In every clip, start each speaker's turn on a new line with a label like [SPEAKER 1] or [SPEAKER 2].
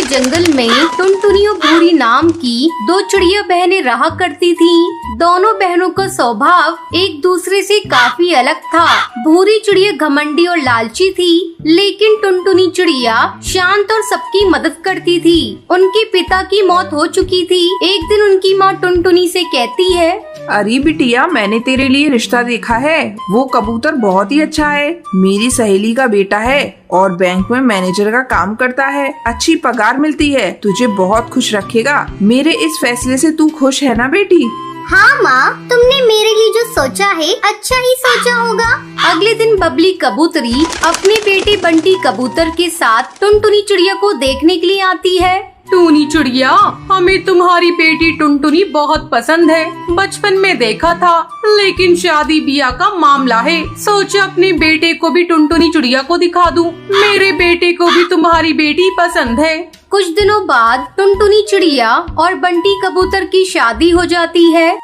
[SPEAKER 1] जंगल में टुनटुनी और भूरी नाम की दो चिड़िया बहनें रहा करती थीं। दोनों बहनों का स्वभाव एक दूसरे से काफी अलग था। भूरी चिड़िया घमंडी और लालची थी, लेकिन टुनटुनी चिड़िया शांत और सबकी मदद करती थी। उनके पिता की मौत हो चुकी थी। एक दिन उनकी माँ टुनटुनी से कहती है,
[SPEAKER 2] अरे बिटिया, मैंने तेरे लिए रिश्ता देखा है। वो कबूतर बहुत ही अच्छा है। मेरी सहेली का बेटा है और बैंक में मैनेजर का काम करता है। अच्छी पगार मिलती है, तुझे बहुत खुश रखेगा। मेरे इस फैसले से तू खुश है ना बेटी?
[SPEAKER 3] हाँ माँ, तुमने मेरे लिए जो सोचा है अच्छा ही सोचा होगा।
[SPEAKER 1] अगले दिन बबली कबूतरी अपने बेटे बंटी कबूतर के साथ टुनटुनी चिड़िया को देखने के लिए आती है। टूनी चिड़िया, हमें तुम्हारी बेटी टुनटुनी बहुत पसंद है। बचपन में देखा था, लेकिन शादी ब्याह का मामला है। सोचा अपने बेटे को भी टुनटुनी चिड़िया को दिखा दूं। मेरे बेटे को भी तुम्हारी बेटी पसंद है। कुछ दिनों बाद टुनटुनी चिड़िया और बंटी कबूतर की शादी हो जाती है।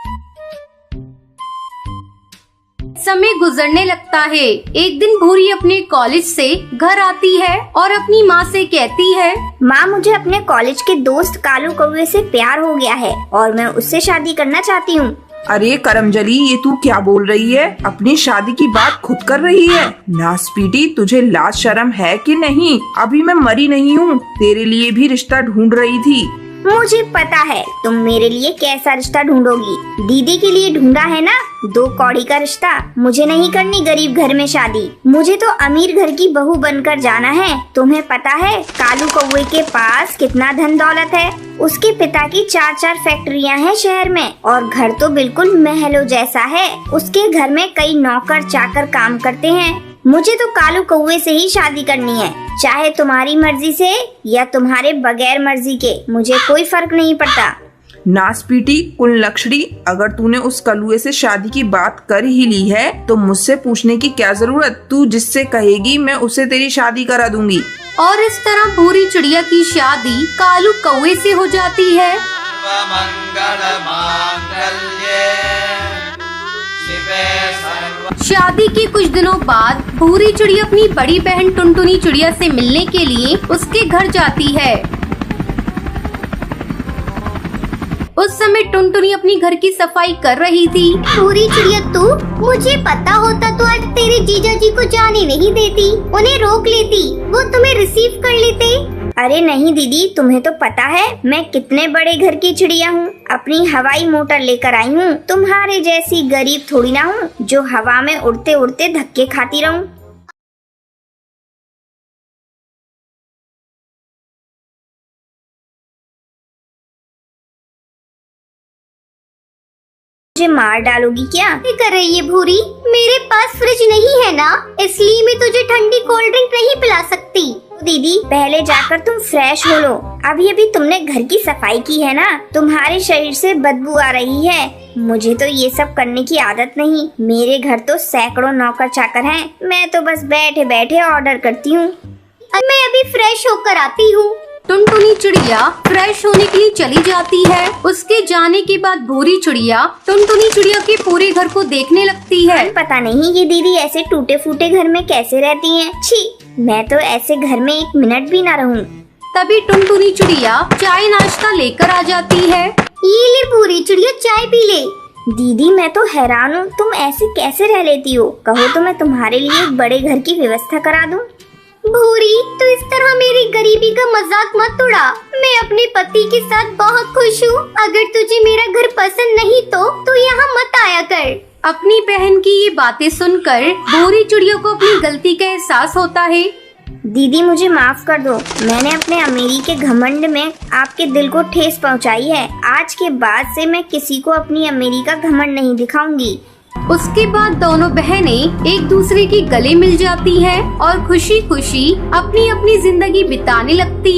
[SPEAKER 1] समय गुजरने लगता है। एक दिन भूरी अपने कॉलेज से घर आती है और अपनी माँ से कहती है,
[SPEAKER 3] माँ, मुझे अपने कॉलेज के दोस्त कालू कौवे से प्यार हो गया है और मैं उससे शादी करना चाहती हूँ।
[SPEAKER 2] अरे करमजली, ये तू क्या बोल रही है? अपनी शादी की बात खुद कर रही है। नासपीटी, तुझे लाज शर्म है कि नहीं? अभी मैं मरी नहीं हूँ, तेरे लिए भी रिश्ता ढूंढ रही थी।
[SPEAKER 3] मुझे पता है तुम मेरे लिए कैसा रिश्ता ढूंढोगी। दीदी के लिए ढूंढा है ना, 2 कौड़ी का रिश्ता। मुझे नहीं करनी गरीब घर में शादी। मुझे तो अमीर घर की बहू बनकर जाना है। तुम्हें पता है कालू कौवे के पास कितना धन दौलत है? उसके पिता की 4 फैक्ट्रियां हैं शहर में और घर तो बिल्कुल महलों जैसा है। उसके घर में कई नौकर चाकर काम करते हैं। मुझे तो कालू कौवे से ही शादी करनी है, चाहे तुम्हारी मर्जी से या तुम्हारे बगैर मर्जी के, मुझे कोई फर्क नहीं पड़ता।
[SPEAKER 2] नासपीटी कुलक्षणी, अगर तूने उस कलुए से शादी की बात कर ही ली है तो मुझसे पूछने की क्या जरूरत? तू जिससे कहेगी मैं उसे तेरी शादी करा दूंगी।
[SPEAKER 1] और इस तरह भूरी चिड़िया की शादी कालू कौवे से हो जाती है। शादी के कुछ दिनों बाद भूरी चिड़िया अपनी बड़ी बहन टुनटुनी चिड़िया से मिलने के लिए उसके घर जाती है। उस समय टुनटुनी अपनी घर की सफाई कर रही थी।
[SPEAKER 3] भूरी चिड़िया, तू, मुझे पता होता तो आज तेरे जीजा जी को जाने नहीं देती, उन्हें रोक लेती, वो तुम्हें रिसीव कर लेते। अरे नहीं दीदी, तुम्हें तो पता है मैं कितने बड़े घर की चिड़िया हूँ। अपनी हवाई मोटर लेकर आई हूँ। तुम्हारे जैसी गरीब थोड़ी ना हूँ जो हवा में उड़ते उड़ते धक्के खाती रहूँ। मुझे मार डालोगी क्या? क्या कर रही है भूरी? मेरे पास फ्रिज नहीं है ना, इसलिए मैं तुझे ठंडी कोल्ड ड्रिंक नहीं पिला सकती। दीदी, पहले जाकर तुम फ्रेश हो लो। अभी अभी तुमने घर की सफाई की है ना, तुम्हारे शरीर से बदबू आ रही है। मुझे तो ये सब करने की आदत नहीं। मेरे घर तो सैकड़ों नौकर चाकर हैं। मैं तो बस बैठे बैठे ऑर्डर करती हूँ। मैं अभी फ्रेश होकर आती हूँ।
[SPEAKER 1] टुनटुनी चिड़िया फ्रेश होने के लिए चली जाती है। उसके जाने के बाद भूरी चिड़िया टुनटुनी चिड़िया के पूरे घर को देखने लगती है।
[SPEAKER 3] पता नहीं ये दीदी ऐसे टूटे फूटे घर में कैसे रहती हैं। छी, मैं तो ऐसे घर में 1 मिनट भी ना रहूं।
[SPEAKER 1] तभी टुनटुनी चिड़िया चाय नाश्ता लेकर आ जाती है।
[SPEAKER 3] ये ले भूरी चिड़िया, चाय पी ले। दीदी, मैं तो हैरान हूँ, तुम ऐसे कैसे रह लेती हो? कहो तो मैं तुम्हारे लिए एक बड़े घर की व्यवस्था करा दूं। भूरी, तो इस तरह मेरी गरीबी का मजाक मत उड़ा। मैं अपने पति के साथ बहुत खुश हूँ। अगर तुझे मेरा घर पसंद नहीं तो यहाँ मत आया कर।
[SPEAKER 1] अपनी बहन की ये बातें सुनकर भूरी चिड़िया को अपनी गलती का एहसास होता है।
[SPEAKER 3] दीदी, मुझे माफ कर दो। मैंने अपने अमीरी के घमंड में आपके दिल को ठेस पहुँचाई है। आज के बाद से मैं किसी को अपनी अमीरी का घमंड नहीं दिखाऊंगी।
[SPEAKER 1] उसके बाद दोनों बहनें एक दूसरे के गले मिल जाती हैं और खुशी खुशी अपनी अपनी जिंदगी बिताने लगती हैं।